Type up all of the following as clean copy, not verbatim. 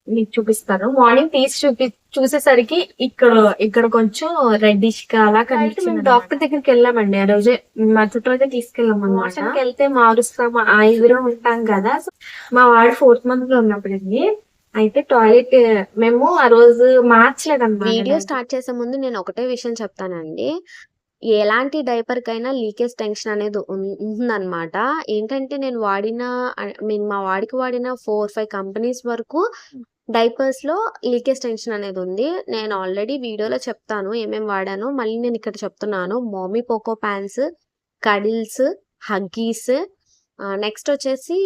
మీకు చూపిస్తాను. మార్నింగ్ తీసి చూసేసరికి ఇక్కడ ఇక్కడ కొంచెం రెడ్డిష్ గా అలా కనిపించింది. మేము డాక్టర్ దగ్గరికి వెళ్ళామండి ఆ రోజే. మరుసటి రోజే తీసుకెళ్ళాం అనమాట. వెళ్తే మారుస్తాం ఆ ఎదురు ఉంటాం కదా. మా వాడు 4th మంత్ లో ఉన్నప్పుడండి. అయితే టాయిలెట్ మేము ఆ రోజు మార్చలేదన్నమాట. వీడియో స్టార్ట్ చేసే ముందు నేను ఒకటే విషయం చెప్తానండి. ఎలాంటి డైపర్‌కైనా లీకేజ్ టెన్షన్ అనేది ఉంటుందనమాట. ఏంటంటే నేను మా వాడికి వాడిన 4, 5 కంపెనీస్ వరకు డైపర్స్‌లో లీకేజ్ టెన్షన్ అనేది ఉంది. నేను ఆల్రెడీ వీడియోలో చెప్తాను ఏమేమి వాడానో. మళ్ళీ నేను ఇక్కడ చెప్తున్నాను. MamyPoko pants, Cuddles, Huggies, next వచ్చేసి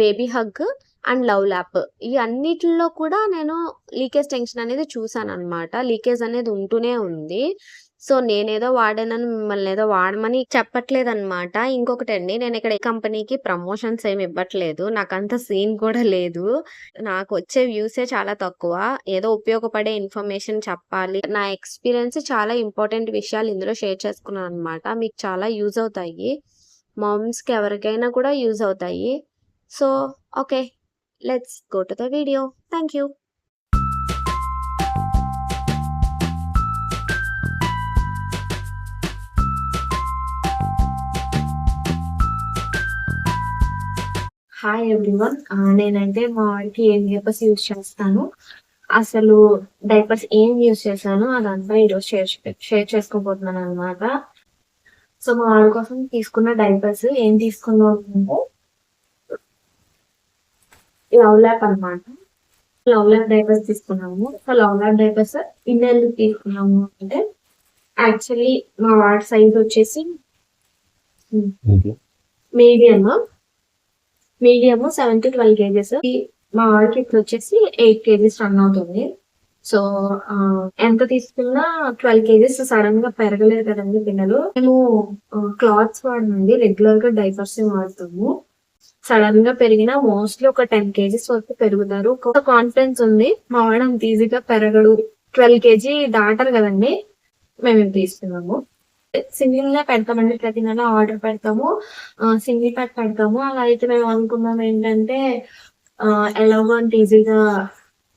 baby hug and love lap. ఈ అన్నిటిలో కూడా నేను లీకేజ్ టెన్షన్ అనేది చూసాననమాట. లీకేజ్ అనేది ఉంటూనే ఉంది. సో, నేనేదో వాడానని మిమ్మల్ని ఏదో వాడమని చెప్పట్లేదనమాట. ఇంకొకటండి, నేనిక్కడ ఏ కంపెనీకి ప్రమోషన్స్ ఏమి ఇవ్వట్లేదు. నాకంత సీన్ కూడా లేదు. నాకొచ్చే వ్యూసే చాలా తక్కువ. ఏదో ఉపయోగపడే ఇన్ఫర్మేషన్ చెప్పాలి. నా ఎక్స్‌పీరియన్స్ చాలా ఇంపార్టెంట్ విషయాలు ఇందులో షేర్ చేసుకున్నాననమాట. మీకు చాలా యూజ్ అవుతాయి. మామ్స్‌కి ఎవరికైనా కూడా యూజ్ అవుతాయి. So, okay. Let's go to the video. Thank you. Hi everyone. నేనైతే మా వాడికి ఏం డైపర్స్ యూజ్ చేస్తాను, అసలు డైపర్స్ ఏం యూజ్ చేశాను అదంతా ఈరోజు షేర్ చేసుకోబోతున్నాను అనమాట. సో మా వాడి కోసం తీసుకున్న డైపర్స్ ఏం తీసుకున్నాం అంటే లవ్ ల్యాప్ అనమాట. లవ్ ల్యాప్ డైపర్స్ తీసుకున్నాము. సో లవ్ ల్యాప్ డైపర్స్ ఇన్నెందుకు తీసుకున్నాము అంటే, యాక్చువల్లీ మా వాడి సైజ్ వచ్చేసి మీడియం 7 to 12 kgs. మా వాడికి ఇప్పుడు వచ్చేసి 8 kgs రన్ అవుతుంది. సో ఎంత తీసుకున్నా 12 kgs సడన్ గా పెరగలేదు కదండి పిల్లలు. మేము క్లాత్స్ వాడమండి, రెగ్యులర్ గా డైపర్స్ వాడతాము. సడన్ గా పెరిగినా మోస్ట్లీ ఒక 10 kgs వరకు పెరుగుతారు. ఒక కాన్ఫిడెన్స్ ఉంది మా వాడు అంత ఈజీగా పెరగడు, 12 kg దాటరు కదండి. మేము తీసుకున్నాము. సింగిల్ గా పెడతామండి, ప్రతి నెల ఆర్డర్ పెడతాము, సింగిల్ ప్యాక్ పెడతాము. అలా అయితే మేము అనుకున్నాం ఏంటంటే ఎలాగో అంత ఈజీగా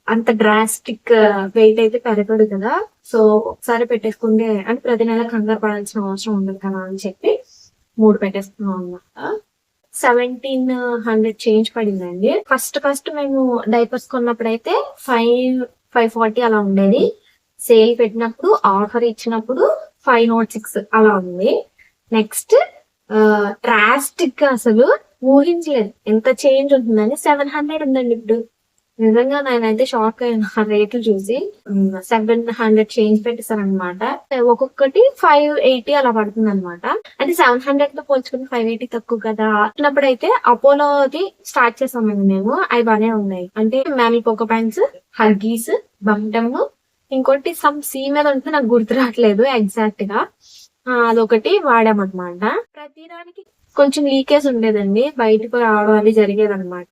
అంత డ్రాస్టిక్ వెయిట్ అయితే పెరగడు కదా. సో ఒకసారి పెట్టేసుకుంటే అంటే ప్రతి నెల కంగారు పడాల్సిన అవసరం ఉండదు కదా అని చెప్పి 3 పెట్టేసుకున్నాం అనమాట. 1700 చేంజ్ పడిందండి. ఫస్ట్ మేము డైపర్స్ కొన్నప్పుడు అయితే 540 అలా ఉండేది. సేల్ పెట్టినప్పుడు ఆఫర్ ఇచ్చినప్పుడు 506 అలా ఉంది. నెక్స్ట్ డ్రాస్టిక్ గా అసలు ఊహించలేదు ఎంత చేంజ్ ఉంటుందని 700 ఉందండి ఇప్పుడు. నిజంగా నేనైతే షాక్ అయినా ఆ రేట్లు చూసి. 700 చేంజ్ పెట్టేశారనమాట. ఒక్కొక్కటి 580 అలా పడుతుంది అనమాట. అంటే 700 తో పోల్చుకుని 580 తక్కువ కదా అన్నప్పుడైతే అపోలోది స్టార్ట్ చేసామండి మేము. అవి బాగానే ఉన్నాయి. అంటే మ్యామీ పోకో ప్యాంట్స్, హగ్గీస్, బంటమ్, ఇంకోటి సమ్ సి మీద ఉంటుంది, నాకు గుర్తు రావట్లేదు ఎగ్జాక్ట్ గా. అదొకటి వాడామన్నమాట. ప్రతిదానికి కొంచెం లీకేజ్ ఉండేదండి, బయటకు రావడం అది జరిగేది అనమాట.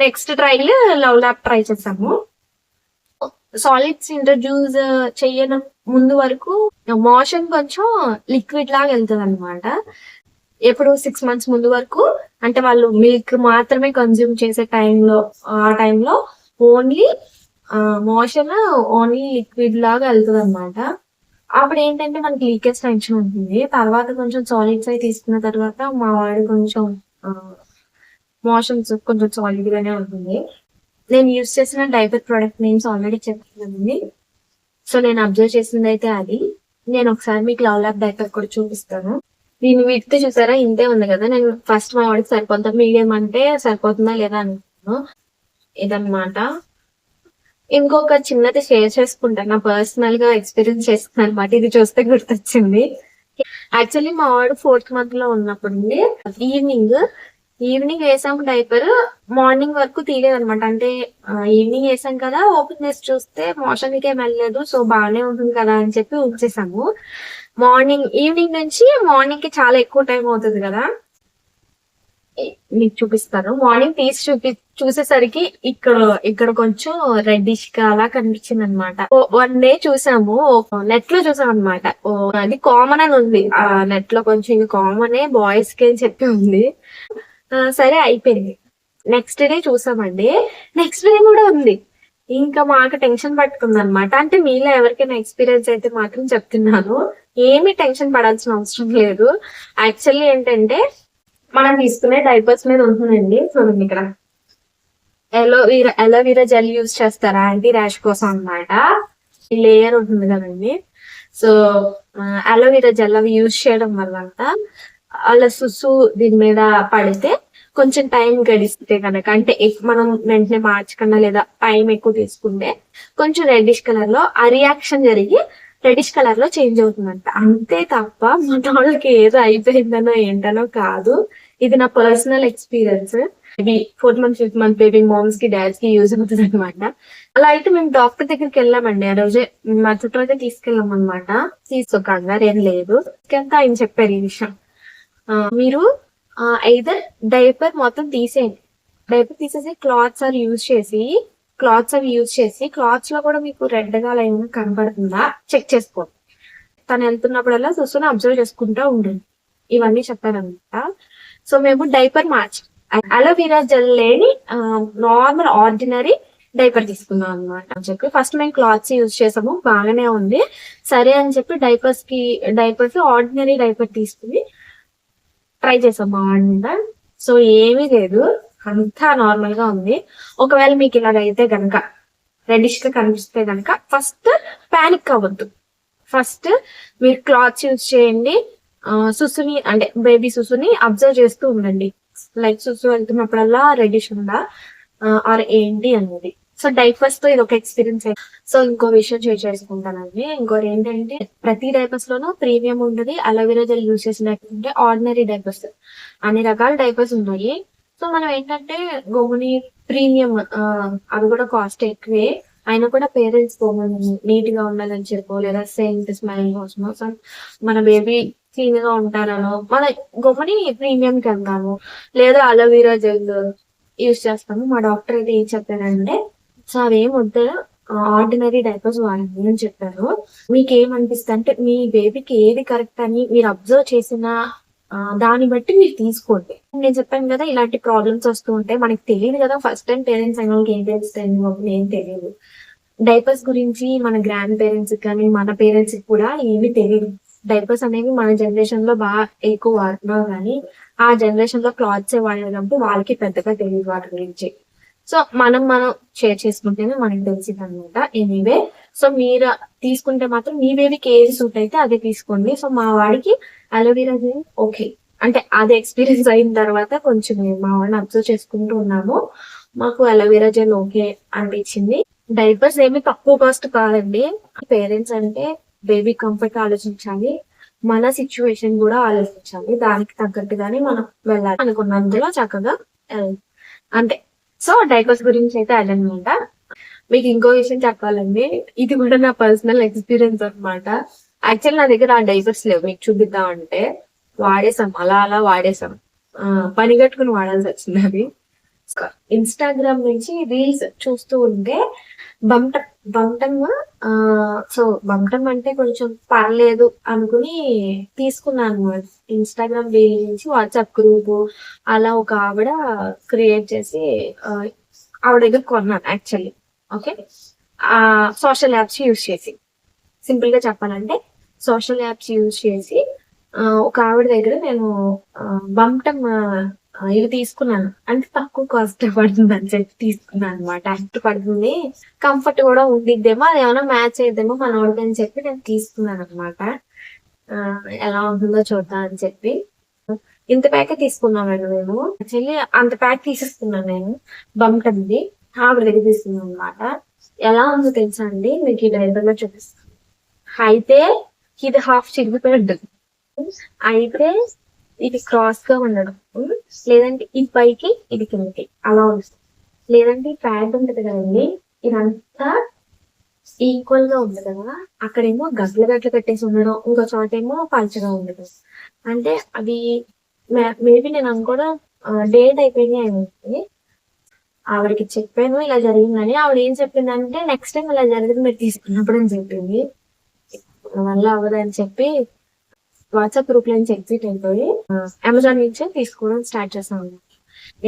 నెక్స్ట్ ట్రైల్ లవ్ ల్యాప్ ట్రై చేసాము. సాలిడ్స్ ఇంట్రడ్యూస్ చెయ్యడం ముందు వరకు మోషన్ కొంచెం లిక్విడ్ లాగా వెళ్తుంది అనమాట. ఎప్పుడు 6 months ముందు వరకు, అంటే వాళ్ళు మిల్క్ మాత్రమే కన్జ్యూమ్ చేసే ఆ టైంలో ఓన్లీ మోషన్ ఓన్లీ లిక్విడ్ లాగా వెళ్తుంది అనమాట. అప్పుడు ఏంటంటే మనకి లీకేజ్ టెన్షన్ ఉంటుంది. తర్వాత కొంచెం సాలిడ్స్ అయి తీసుకున్న తర్వాత మా వాడు కొంచెం మోషన్స్ కొంచెం సాలిడ్ గానే ఉంటుంది. నేను యూజ్ చేసిన డైపర్ ప్రొడక్ట్ నేమ్స్ ఆల్రెడీ చెప్తున్నానండి. సో నేను అబ్జర్వ్ చేసింది అయితే అది. నేను ఒకసారి మీకు లవ్ ల్యాప్ డైపర్ కూడా చూపిస్తాను. దీని విత్ చూసారా, ఇంతే ఉంది కదా. నేను ఫస్ట్ మా వాడికి సరిపోతా, మీడియం అంటే సరిపోతుందా లేదా అనుకున్నాను. ఇదన్నమాట. ఇంకొక చిన్నది షేర్ చేసుకుంటాను, నా పర్సనల్ గా ఎక్స్పీరియన్స్ చేసుకున్నాను అనమాట. ఇది చూస్తే గుర్తొచ్చింది. యాక్చువల్లీ మా వాడు 4th month లో ఉన్నప్పుడు ఈవినింగ్ వేసాం డైపర్, మార్నింగ్ వరకు తీయలేదు అనమాట. అంటే ఈవినింగ్ వేసాం కదా, ఓపెన్ చేసి చూస్తే మోషన్ కి వెళ్ళలేదు. సో బాగానే ఉంటుంది కదా అని చెప్పి ఉంచేసాము. ఈవినింగ్ నుంచి మార్నింగ్ కి చాలా ఎక్కువ టైం అవుతుంది కదా. మీకు చూపిస్తాను. మార్నింగ్ తీసి చూసేసరికి ఇక్కడ కొంచెం రెడ్డిష్ గా అలా కనిపించింది అనమాట. 1 day చూసాము, నెట్ లో చూసాం అనమాట. అది కామన్ అని ఉంది ఆ నెట్ లో, కొంచెం ఇది కామన్ బాయ్స్ కి అని చెప్పి ఉంది. సరే అయిపోయింది. నెక్స్ట్ డే చూసామండి, నెక్స్ట్ డే కూడా ఉంది. ఇంకా మాకు టెన్షన్ పట్టుకుంది అనమాట. అంటే మీలో ఎవరికైనా ఎక్స్పీరియన్స్ అయితే మాత్రం చెప్తున్నాను. ఏమీ టెన్షన్ పడాల్సిన అవసరం లేదు. యాక్చువల్లీ ఏంటంటే మనం తీసుకునే డైపర్స్ మీద ఉంటుందండి. చూడండి ఇక్కడ అలోవీరా జెల్ యూజ్ చేస్తారా యాంటీ ర్యాష్ కోసం అన్నమాట. ఈ లేయర్ ఉంటుంది కదండి. సో అలోవీరా జెల్ అవి యూజ్ చేయడం వల్ల అంట అలా సుసు దీని మీద పడితే కొంచెం టైం గడిస్తే కనుక, అంటే మనం వెంటనే మార్చకుండా లేదా టైం ఎక్కువ తీసుకుంటే కొంచెం రెడ్డిష్ కలర్ లో ఆ రియాక్షన్ జరిగి రెడ్డిష్ కలర్ లో చేంజ్ అవుతుందంట. అంతే తప్ప మన వాళ్ళకి ఏదో అయిపోయిందనో ఏంటనో కాదు. ఇది నా personal experience. Maybe 4th month 5th month baby moms కి డాడ్స్ కి యూజ్ అవుతుంది అనమాట. అలా అయితే మేము డాక్టర్ దగ్గరికి వెళ్ళామండి. ఆ రోజే మా చుట్టూ అయితే తీసుకెళ్ళాం అనమాట. తీసుకోకంగా ఏం లేదు. ఆయన చెప్పారు ఈ విషయం. మీరు ఐదర్ డైపర్ మొత్తం తీసేయండి. డైపర్ తీసేసి క్లాత్స్ అవి యూజ్ చేసి క్లాత్స్ లో కూడా మీకు రెడ్ గా ఏమైనా కనబడుతుందా చెక్ చేసుకోండి. తను వెళ్తున్నప్పుడల్లా చూసుకుని అబ్జర్వ్ చేసుకుంటూ ఉంటుంది. ఇవన్నీ చెప్పారనమాట. సో మేము డైపర్ మార్చి అలోవీరా జెల్ లేని నార్మల్ ఆర్డినరీ డైపర్ తీసుకున్నాం అనమాట అని చెప్పి ఫస్ట్ మేము క్లాత్స్ యూజ్ చేసాము, బాగానే ఉంది. సరే అని చెప్పి డైపర్స్ ఆర్డినరీ డైపర్ తీసుకుని ట్రై చేసాం బాగుందా. సో ఏమీ లేదు, అంతా నార్మల్ గా ఉంది. ఒకవేళ మీకు ఇలాగైతే గనక రెడిష్ గా కనిపిస్తే గనక ఫస్ట్ పానిక్ అవ్వద్దు. ఫస్ట్ మీరు క్లాత్స్ యూజ్ చేయండి. సుసుని అంటే బేబీ సుసుని అబ్జర్వ్ చేస్తూ ఉండండి. లైక్ సుసు వెళ్తున్నప్పుడల్లా రెడిష్ ఉందా ఆర్ ఏంటి అనేది. సో డైపర్స్ తో ఇది ఒక ఎక్స్పీరియన్స్. సో ఇంకో విషయం షేర్ చేసుకుంటానండి. ఇంకోటి ఏంటంటే ప్రతి డైపర్స్ లోనూ ప్రీమియం ఉంటుంది. అలోవెరా జెల్ యూజ్ చేసినట్టుంటే ఆర్డినరీ డైపర్స్ అన్ని రకాల డైపర్స్ ఉన్నాయి. సో మనం ఏంటంటే గోముని ప్రీమియం అవి కూడా కాస్ట్ ఎక్కువే అయినా కూడా పేరెంట్స్ గోముని నీట్ గా ఉండాలని చెప్పో లేదా సెంట్ స్మైల్ కోసమో మన బేబీ క్లీన్ గా ఉంటారనో మన గోముని ప్రీమియం కి వెళ్తాము, లేదా అలోవెరా జెల్ యూజ్ చేస్తాము. మా డాక్టర్ అయితే ఏం చెప్పారంటే సో అవేం వద్దు, ఆర్డినరీ డైపర్స్ వాడండి అని చెప్పారు. మీకు ఏమనిపిస్తుంది అంటే మీ బేబీకి ఏది కరెక్ట్ అని మీరు అబ్జర్వ్ చేసిన దాన్ని బట్టి మీరు తీసుకోండి. నేను చెప్పాను కదా ఇలాంటి ప్రాబ్లమ్స్ వస్తూ ఉంటాయి. మనకి తెలియదు కదా, ఫస్ట్ టైం పేరెంట్స్ అయిన వాళ్ళకి ఏం తెలుస్తాయి, ఏం తెలియదు. డైపర్స్ గురించి మన గ్రాండ్ పేరెంట్స్ కానీ మన పేరెంట్స్ కూడా ఏమీ తెలియదు. డైపర్స్ అనేవి మన జనరేషన్ లో బాగా ఎక్కువ వాడుతున్నాం, కానీ ఆ జనరేషన్ లో క్లాత్స్ వాడారు కాబట్టి వాళ్ళకి పెద్దగా తెలియదు వాటి గురించి. సో మనం షేర్ చేసుకుంటేనే మనకి తెలిసింది అనమాట. ఎనీవే సో మీరు తీసుకుంటే మాత్రం మీ బేబీకి ఏది సూట్ అయితే అదే తీసుకోండి. సో మా వాడికి అలోవెరా జెల్ ఓకే అంటే అది ఎక్స్పీరియన్స్ అయిన తర్వాత కొంచెం మా వాడిని అబ్జర్వ్ చేసుకుంటూ ఉన్నాము. మాకు అలోవెరా జెల్ ఓకే అనిపించింది. డైపర్స్ ఏమి తక్కువ కాస్ట్ కాదండి. పేరెంట్స్ అంటే బేబీ కంఫర్ట్ ఆలోచించాలి, మన సిచ్యువేషన్ కూడా ఆలోచించాలి. దానికి తగ్గట్టుగానే మనం వెళ్ళాలి. అనుకున్నందులో చక్కగా అంతే. సో డైపర్స్ గురించి అయితే అదనమాట. మీకు ఇంకో విషయం చెప్పాలండి, ఇది కూడా నా పర్సనల్ ఎక్స్పీరియన్స్ అనమాట. యాక్చువల్ నా దగ్గర ఆ డైపర్స్ లేవు, మీకు చూపిద్దాం అంటే వాడేసాం, అలా వాడేసాం. పని కట్టుకుని వాడాల్సి వచ్చింది. అది ఇన్స్టాగ్రామ్ నుంచి రీల్స్ చూస్తూ ఉంటే బంటమ్ సో బంటమ్ అంటే కొంచెం పర్లేదు అనుకుని తీసుకున్నాను. ఇన్స్టాగ్రామ్ రీల్ నుంచి వాట్సాప్ గ్రూప్ అలా ఒక ఆవిడ క్రియేట్ చేసి ఆవిడ దగ్గర కొన్నాను actually. Okay, social apps use చేసి, సింపుల్ గా చెప్పాలంటే సోషల్ యాప్స్ యూజ్ చేసి ఒక ఆవిడ దగ్గర నేను బంటమ్ ఇవి తీసుకున్నాను. అంటే తక్కువ కాస్ట్ పడుతుంది అని చెప్పి తీసుకున్నాను అనమాట. యాక్ట్ పడుతుంది, కంఫర్ట్ కూడా ఉండిద్దేమో, అది ఏమైనా మ్యాచ్ అయ్యేదేమో మనోడికి అని చెప్పి నేను తీసుకున్నాను అనమాట. ఎలా ఉంటుందో చూద్దాం అని చెప్పి ఇంత ప్యాకే తీసుకున్నామండి మేము. యాక్చువల్లీ అంత ప్యాక్ తీసేసుకున్నాను నేను. బంటమ్ది ఆవిడ దగ్గర తీసుకున్నాను అనమాట. ఎలా ఉందో తెలుసా అండి, మీకు ఈ డైపర్ లో చూపిస్తాను. అయితే ఇది హాఫ్ చిరిగిపోయి ఉంటుంది, అయితే ఇది క్రాస్ గా ఉండడం, లేదంటే ఇది పైకి ఇది కిందకి అలా వస్తుంది, లేదంటే ప్యాంట్ ఉంటది కదండి ఇదంతా ఈక్వల్ గా ఉంది కదా, అక్కడేమో గట్లు కట్టేసి ఉండడం, ఇంకో చోట ఏమో పల్చగా ఉండడం. అంటే అది మేబీ నేను అనుకోవడం డేట్ అయిపోయింది అని ఆవిడకి చెప్పాను ఇలా జరిగిందని. ఆవిడ ఏం చెప్పిందంటే నెక్స్ట్ టైం ఇలా జరిగింది మీరు తీసుకున్నప్పుడు అని చెప్పింది. వల్ల అవ్వదని చెప్పి వాట్సాప్ గ్రూప్ లో నుంచి ఎగ్జిట్ అయిపోయి అమెజాన్ నుంచే తీసుకోవడం స్టార్ట్ చేసాము.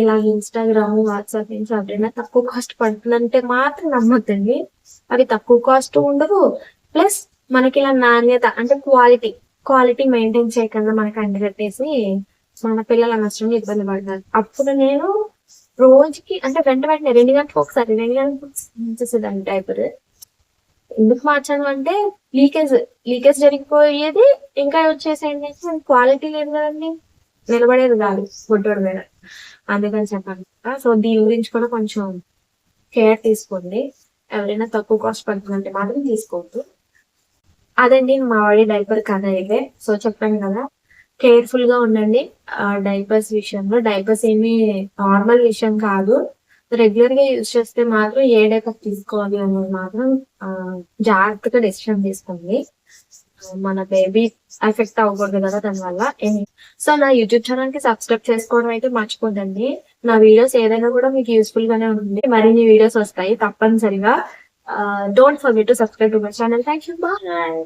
ఇలా ఇన్స్టాగ్రామ్, వాట్సాప్ నుంచి ఎవరైనా తక్కువ కాస్ట్ పడుతుందంటే మాత్రం నమ్మొద్దండి. అవి తక్కువ కాస్ట్ ఉండవు. ప్లస్ మనకి ఇలా నాణ్యత అంటే క్వాలిటీ మెయింటైన్ చేయకుండా మనకి అంటగట్టేసి మన పిల్లలు అనవసరంగా ఇబ్బంది పడతారు. అప్పుడు నేను రోజుకి అంటే వెంటనే 2 గంటలకు ఒకసారి మార్చేసేదాన్ని డైపర్. ఎందుకు మార్చాను అంటే లీకేజ్ జరిగిపోయేది. ఇంకా వచ్చేసి ఏంటంటే క్వాలిటీ లేదు కదండి, నిలబడేది కాదు గుడ్డోడి మీద. అందుకని చెప్పాను. సో దీని గురించి కూడా కొంచెం కేర్ తీసుకోండి. ఎవరైనా తక్కువ కాస్ట్ పడుతుందంటే మాత్రం తీసుకోవద్దు. అదండి మా వాడి డైపర్ కథ అయితే. సో చెప్పాను కదా, కేర్ఫుల్ గా ఉండండి డైపర్స్ విషయంలో. డైపర్స్ ఏమి నార్మల్ విషయం కాదు. రెగ్యులర్ గా యూజ్ చేస్తే మాత్రం ఏ డైపర్ తీసుకోవాలి అనేది మాత్రం జాగ్రత్తగా డెసిషన్ తీసుకోండి. మన బేబీ ఎఫెక్ట్ అవ్వకూడదు కదా దాని వల్ల. సో నా యూట్యూబ్ ఛానల్ కి సబ్స్క్రైబ్ చేసుకోవడం అయితే మర్చిపోదండి. నా వీడియోస్ ఏదైనా కూడా మీకు యూస్ఫుల్ గానే ఉంటుంది. మరిన్ని వీడియోస్ వస్తాయి తప్పనిసరిగా. Don't forget to subscribe to my channel. Thank you. Bye.